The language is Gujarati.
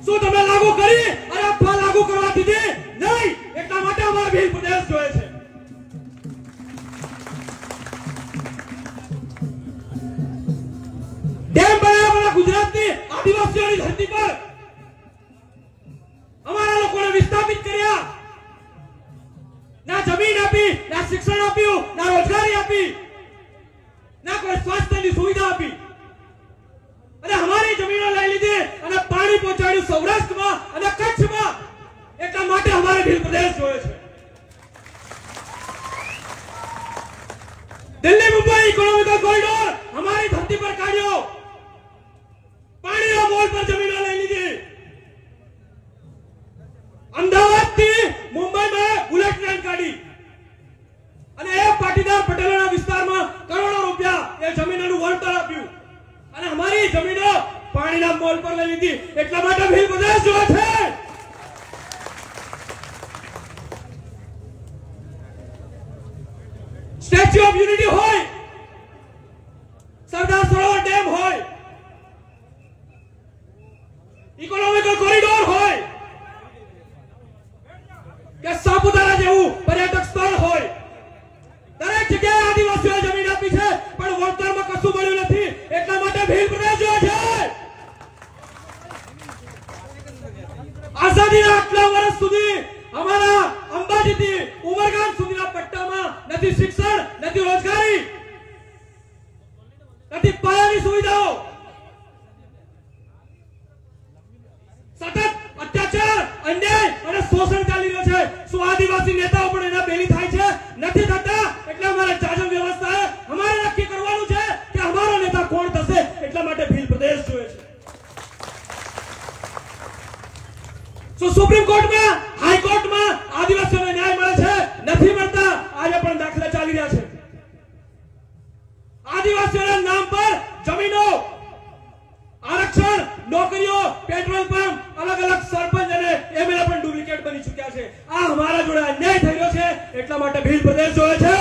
શું તમે લાગુ કરી અને અથવા લાગુ કરવા દીધી નહીં? એટલા માટે અમારે ભીલ પ્રદેશ જોઈએ છે. ડેમ બનાવવાના ગુજરાતની આદિવાસીઓની ધરતી પર અમારા લોકોને વિસ્થાપિત કર્યા. ના જમીન આપી, ના શિક્ષણ આપ્યું, ના રોજગારી આપી, ના કોઈ સ્વાસ્થ્યની સુવિધા આપી, અને અમારી જમીનો લઈ લીધી અને પાણી પહોંચાડ્યું સૌરાષ્ટ્રમાં અને કચ્છમાં. એટલા માટે અમારે ભીલ પ્રદેશ જોઈએ છે. દિલ્હી મુંબઈ ઇકોનોમિકલ કોરિડોર અમારી ધરતી પર કાઢ્યો. પાણીના મોલ પર જમીનો લઈ લીધી. અમદાવાદથી મુંબઈમાં બુલેટ ટ્રેન કાઢી અને એ પાટીદાર પટેલોના વિસ્તારમાં કરોડો રૂપિયા એ જમીનોનું વળતર આપ્યું અને અમારી જમીનો પાણીના મોલ પર લઈ લીધી. એટલા માટે ભીલ પ્રદેશ જો છે. સ્ટેચ્યુ ઓફ યુનિટી હોય, સરદાર સરોવર ડેમ હોય, ઇકોનોમિકલ કોરિડોર હોય કે સાપુતારા જેવું પર્યટક સ્થળ હોય, દરેક જગ્યાએ આદિવાસીઓએ જમીન આપી છે પણ વળતરમાં કશું મળ્યું નથી. એટલા માટે ભીલ પ્રદેશ જો છે. આઝાદીના આટલા વર્ષ સુધી અમારા અંબાજીથી ઉમરગામ સુધીના પટ્ટામાં નથી શિક્ષણ, નથી રોજગારી, નથી પાયાની સુવિધાઓ. સતત અત્યાચાર, અન્યાય અને શોષણ ચાલી રહ્યો છે. શું આદિવાસી નેતાઓ પણ એના બેલી થાય છે? નથી થતા. એટલે અમારે જાજમ વ્યવસ્થાએ અમારે નક્કી કરવાનું છે કે અમારો નેતા કોણ થશે. એટલા માટે ભીલ પ્રદેશ જોઈએ છે. શું સુપ્રીમ કોર્ટમાં, હાઈકોર્ટમાં આદિવાસીઓને ન્યાય મળે છે? નથી મળતા. આજે પણ દાખલા ચાલી રહ્યા છે. આદિવાસીઓના નામ પર જમીનો, આરક્ષણ, નોકરીઓ, પેટ્રોલ પંપ, અલગ અલગ સરપંચ અને એમએલએ પણ ડુપ્લિકેટ બની ચૂક્યા છે. આ અમારા જોડે અન્યાય થઈ રહ્યો છે. એટલા માટે ભીલ પ્રદેશ જોઈએ છે.